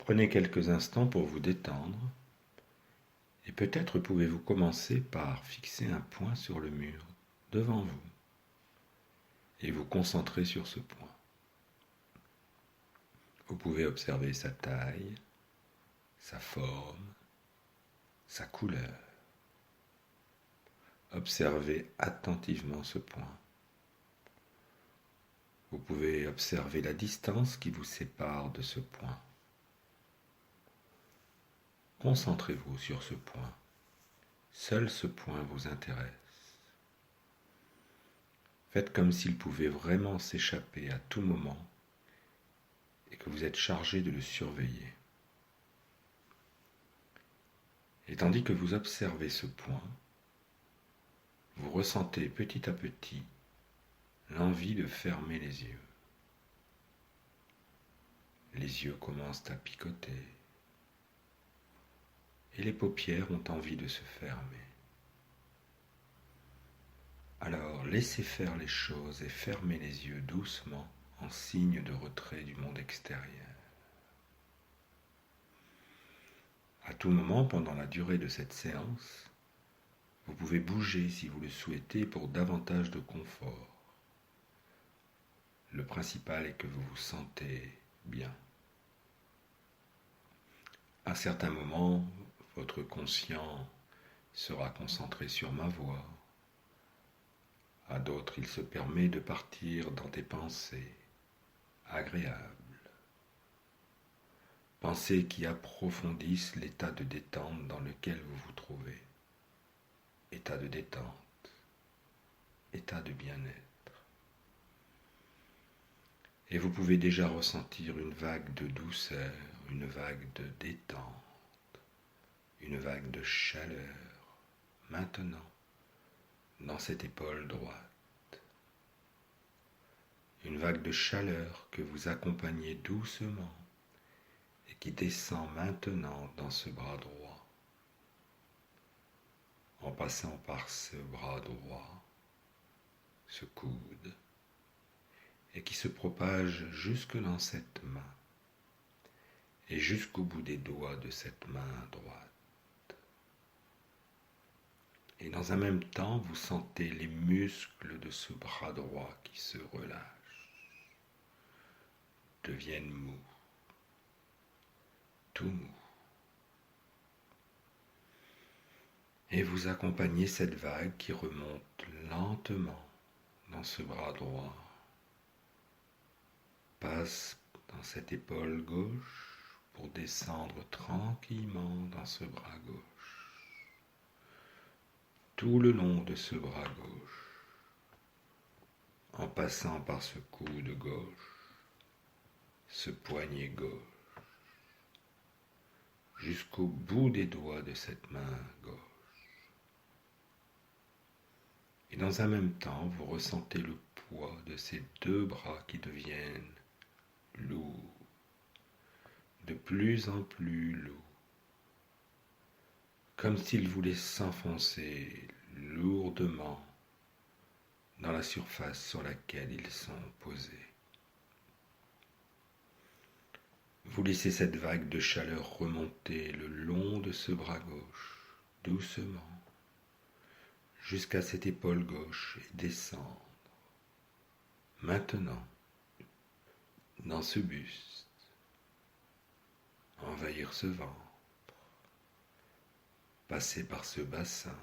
Prenez quelques instants pour vous détendre et peut-être pouvez-vous commencer par fixer un point sur le mur devant vous et vous concentrer sur ce point. Vous pouvez observer sa taille, sa forme, sa couleur. Observez attentivement ce point. Vous pouvez observer la distance qui vous sépare de ce point. Concentrez-vous sur ce point. Seul ce point vous intéresse. Faites comme s'il pouvait vraiment s'échapper à tout moment et que vous êtes chargé de le surveiller. Et tandis que vous observez ce point, vous ressentez petit à petit l'envie de fermer les yeux. Les yeux commencent à picoter et les paupières ont envie de se fermer. Alors laissez faire les choses et fermez les yeux doucement en signe de retrait du monde extérieur. À tout moment pendant la durée de cette séance, vous pouvez bouger si vous le souhaitez pour davantage de confort. Le principal est que vous vous sentez bien. À certains moments, votre conscient sera concentré sur ma voix. À d'autres, il se permet de partir dans des pensées agréables. Pensées qui approfondissent l'état de détente dans lequel vous vous trouvez. État de détente, état de bien-être. Et vous pouvez déjà ressentir une vague de douceur, une vague de détente, une vague de chaleur, maintenant, dans cette épaule droite. Une vague de chaleur que vous accompagnez doucement et qui descend maintenant dans ce bras droit. En passant par ce bras droit, ce coude, et qui se propage jusque dans cette main, et jusqu'au bout des doigts de cette main droite. Et dans un même temps, vous sentez les muscles de ce bras droit qui se relâchent, deviennent mous, tout mous. Et vous accompagnez cette vague qui remonte lentement dans ce bras droit, passe dans cette épaule gauche pour descendre tranquillement dans ce bras gauche. Tout le long de ce bras gauche, en passant par ce coude gauche, ce poignet gauche, jusqu'au bout des doigts de cette main gauche. Et dans un même temps, vous ressentez le poids de ces deux bras qui deviennent lourds, de plus en plus lourds, comme s'ils voulaient s'enfoncer lourdement dans la surface sur laquelle ils sont posés. Vous laissez cette vague de chaleur remonter le long de ce bras gauche, doucement, jusqu'à cette épaule gauche et descendre. Maintenant, dans ce buste, envahir ce ventre, passer par ce bassin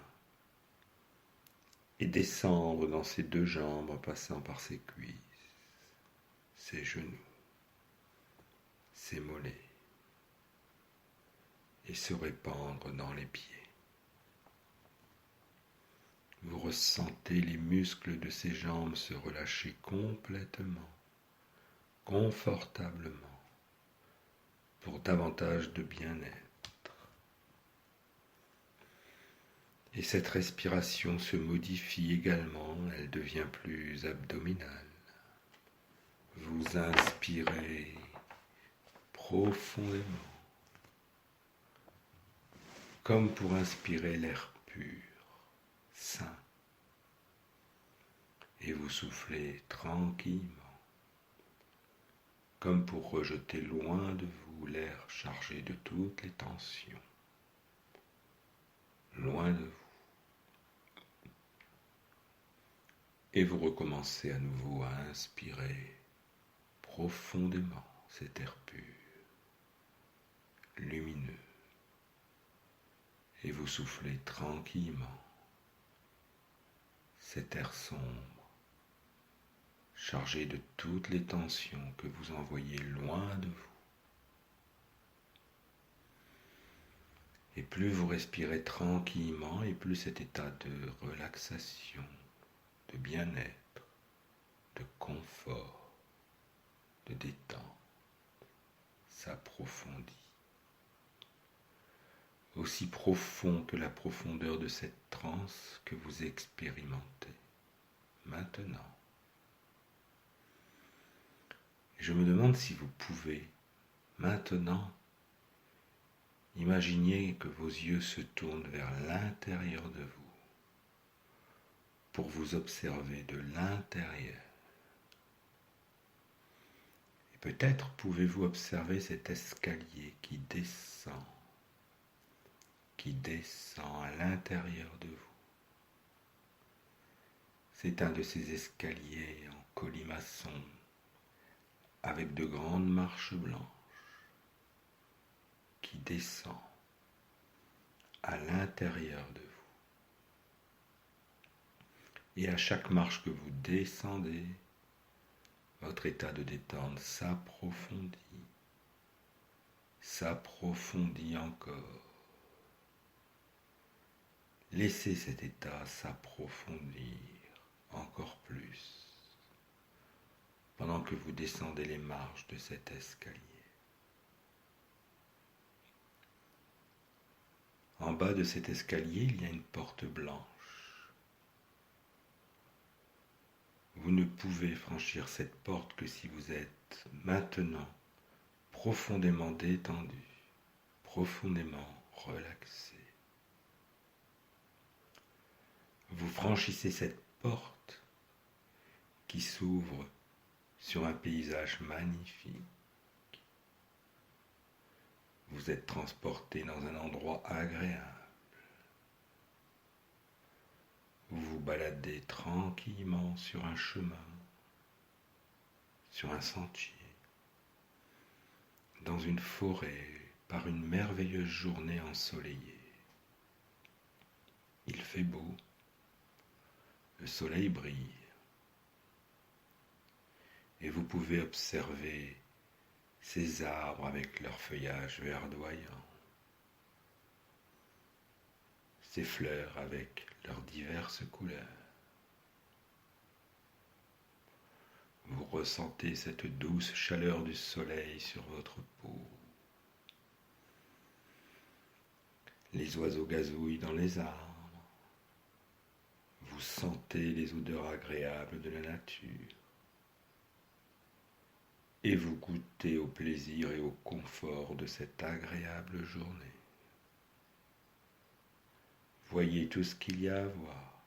et descendre dans ses deux jambes en passant par ses cuisses, ses genoux, ses mollets et se répandre dans les pieds. Vous ressentez les muscles de ces jambes se relâcher complètement, confortablement, pour davantage de bien-être. Et cette respiration se modifie également, elle devient plus abdominale. Vous inspirez profondément, comme pour inspirer l'air pur, sain. Et vous soufflez tranquillement, comme pour rejeter loin de vous l'air chargé de toutes les tensions, loin de vous. Et vous recommencez à nouveau à inspirer profondément cet air pur, lumineux, et vous soufflez tranquillement cet air sombre, chargé de toutes les tensions que vous envoyez loin de vous. Et plus vous respirez tranquillement, et plus cet état de relaxation, de bien-être, de confort, de détente s'approfondit. Aussi profond que la profondeur de cette transe que vous expérimentez maintenant. Je me demande si vous pouvez maintenant imaginer que vos yeux se tournent vers l'intérieur de vous pour vous observer de l'intérieur. Et peut-être pouvez-vous observer cet escalier qui descend à l'intérieur de vous. C'est un de ces escaliers en colimaçon avec de grandes marches blanches qui descend à l'intérieur de vous. Et à chaque marche que vous descendez, votre état de détente s'approfondit encore. Laissez cet état s'approfondir encore plus pendant que vous descendez les marches de cet escalier. En bas de cet escalier, il y a une porte blanche. Vous ne pouvez franchir cette porte que si vous êtes maintenant profondément détendu, profondément relaxé. Vous franchissez cette porte qui s'ouvre sur un paysage magnifique. Vous êtes transporté dans un endroit agréable. Vous vous baladez tranquillement sur un chemin, sur un sentier, dans une forêt, par une merveilleuse journée ensoleillée. Il fait beau, le soleil brille, et vous pouvez observer ces arbres avec leur feuillage verdoyant, ces fleurs avec leurs diverses couleurs. Vous ressentez cette douce chaleur du soleil sur votre peau. Les oiseaux gazouillent dans les arbres. Vous sentez les odeurs agréables de la nature. Et vous goûtez au plaisir et au confort de cette agréable journée. Voyez tout ce qu'il y a à voir.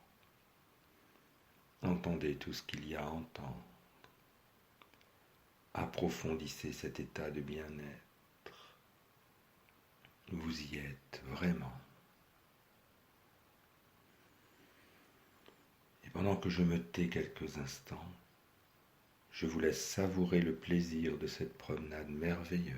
Entendez tout ce qu'il y a à entendre. Approfondissez cet état de bien-être. Vous y êtes vraiment. Et pendant que je me tais quelques instants, je vous laisse savourer le plaisir de cette promenade merveilleuse.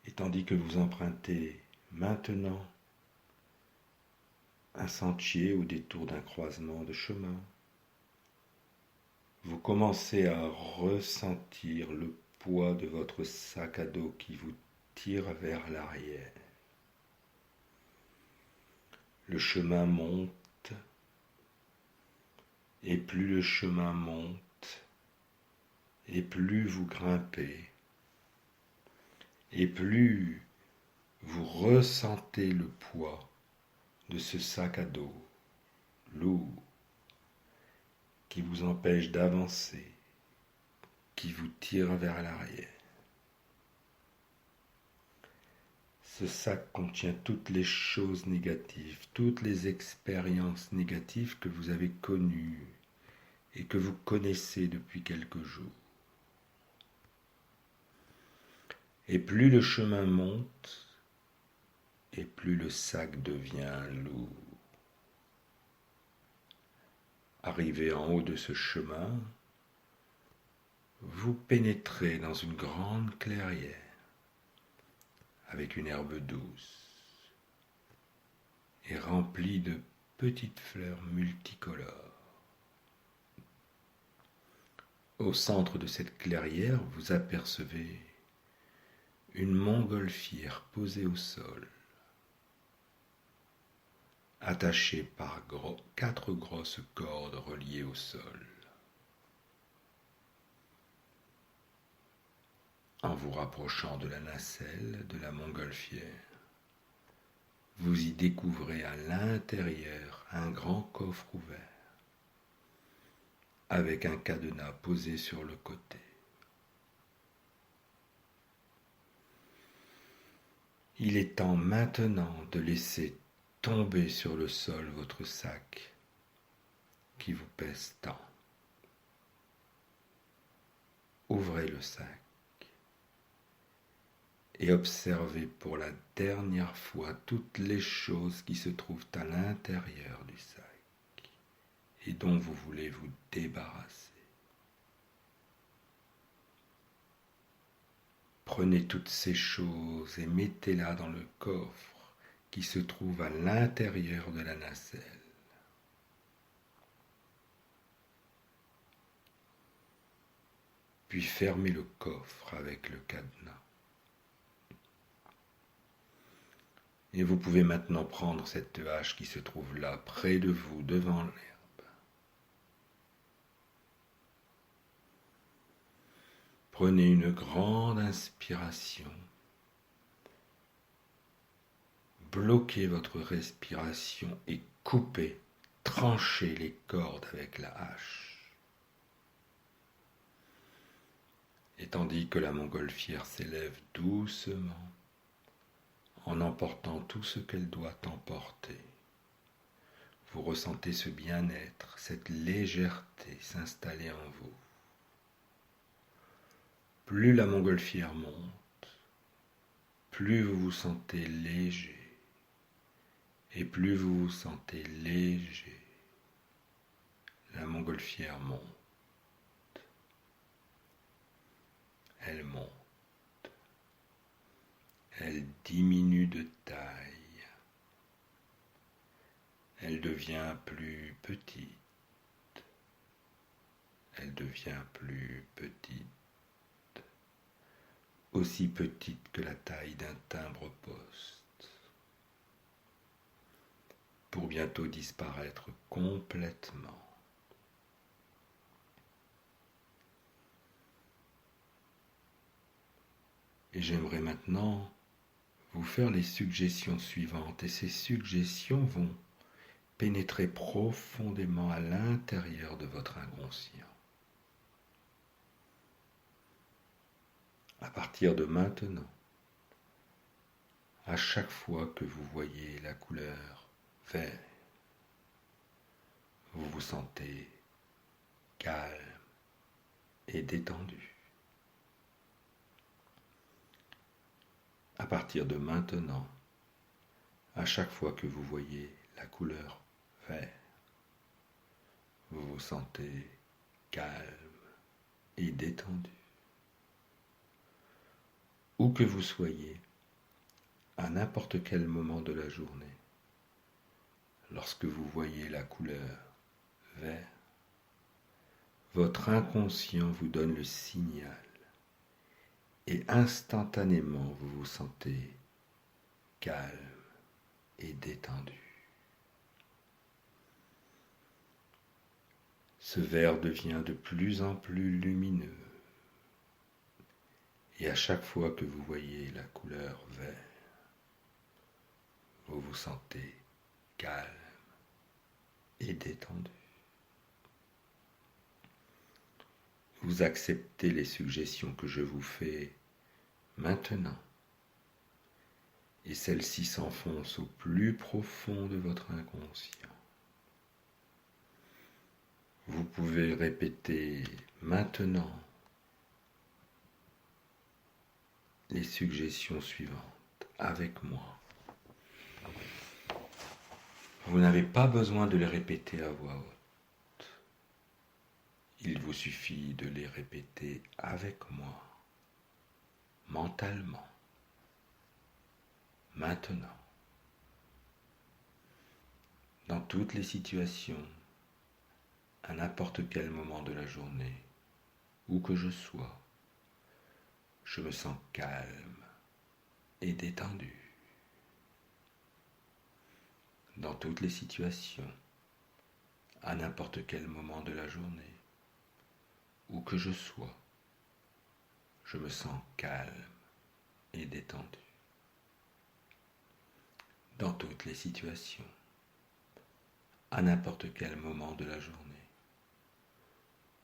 Et tandis que vous empruntez maintenant un sentier au détour d'un croisement de chemin, vous commencez à ressentir le poids de votre sac à dos qui vous tire vers l'arrière. Le chemin monte, et plus le chemin monte, et plus vous grimpez, et plus vous ressentez le poids de ce sac à dos lourd qui vous empêche d'avancer, qui vous tire vers l'arrière. Ce sac contient toutes les choses négatives, toutes les expériences négatives que vous avez connues et que vous connaissez depuis quelques jours. Et plus le chemin monte, et plus le sac devient lourd. Arrivé en haut de ce chemin, vous pénétrez dans une grande clairière avec une herbe douce et remplie de petites fleurs multicolores. Au centre de cette clairière, vous apercevez une montgolfière posée au sol, attachée par 4 grosses cordes reliées au sol. En vous rapprochant de la nacelle de la montgolfière, vous y découvrez à l'intérieur un grand coffre ouvert, avec un cadenas posé sur le côté. Il est temps maintenant de laisser tomber sur le sol votre sac qui vous pèse tant. Ouvrez le sac et observez pour la dernière fois toutes les choses qui se trouvent à l'intérieur du sac et dont vous voulez vous débarrasser. Prenez toutes ces choses et mettez-les dans le coffre qui se trouve à l'intérieur de la nacelle. Puis fermez le coffre avec le cadenas. Et vous pouvez maintenant prendre cette hache qui se trouve là, près de vous, devant l'herbe. Prenez une grande inspiration. Bloquez votre respiration et coupez, tranchez les cordes avec la hache. Et tandis que la montgolfière s'élève doucement, en emportant tout ce qu'elle doit emporter, vous ressentez ce bien-être, cette légèreté s'installer en vous. Plus la montgolfière monte, plus vous vous sentez léger, et plus vous vous sentez léger. La montgolfière monte, elle monte, elle diminue de taille, elle devient plus petite, elle devient plus petite, aussi petite que la taille d'un timbre-poste, pour bientôt disparaître complètement. Et j'aimerais maintenant vous faire les suggestions suivantes, et ces suggestions vont pénétrer profondément à l'intérieur de votre inconscient. À partir de maintenant, à chaque fois que vous voyez la couleur vert, vous vous sentez calme et détendu. À partir de maintenant, à chaque fois que vous voyez la couleur vert, vous vous sentez calme et détendu. Où que vous soyez, à n'importe quel moment de la journée, lorsque vous voyez la couleur vert, votre inconscient vous donne le signal et instantanément vous vous sentez calme et détendu. Ce vert devient de plus en plus lumineux et à chaque fois que vous voyez la couleur vert, vous vous sentez calme et détendu. Vous acceptez les suggestions que je vous fais maintenant et celle-ci s'enfonce au plus profond de votre inconscient. Vous pouvez répéter maintenant les suggestions suivantes avec moi. Vous n'avez pas besoin de les répéter à voix haute. Il vous suffit de les répéter avec moi, mentalement, maintenant. Dans toutes les situations, à n'importe quel moment de la journée, où que je sois, je me sens calme et détendu. Dans toutes les situations, à n'importe quel moment de la journée, où que je sois, je me sens calme et détendu. Dans toutes les situations, à n'importe quel moment de la journée,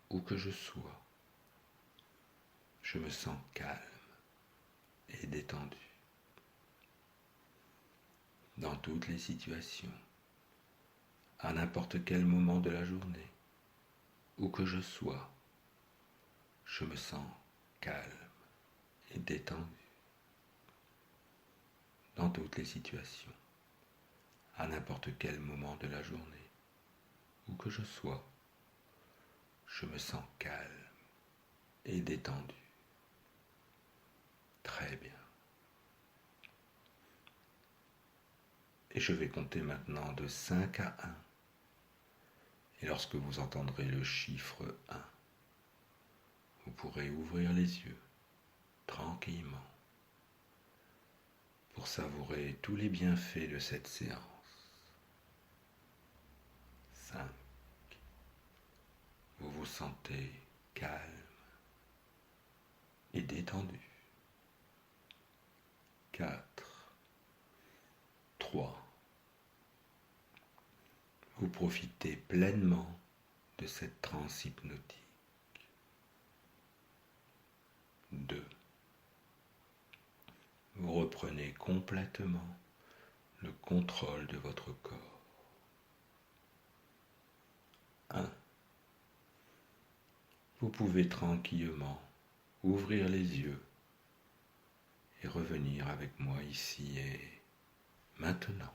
où que je sois, je me sens calme et détendu. Dans toutes les situations, à n'importe quel moment de la journée, où que je sois, je me sens calme et détendu. Dans toutes les situations, à n'importe quel moment de la journée, où que je sois, je me sens calme et détendu. Très bien. Et je vais compter maintenant de 5 à 1. Et lorsque vous entendrez le chiffre 1, vous pourrez ouvrir les yeux tranquillement pour savourer tous les bienfaits de cette séance. 5. Vous vous sentez calme et détendu. 4. 3. Vous profitez pleinement de cette transe hypnotique. 2. Vous reprenez complètement le contrôle de votre corps. 1. Vous pouvez tranquillement ouvrir les yeux et revenir avec moi ici et maintenant.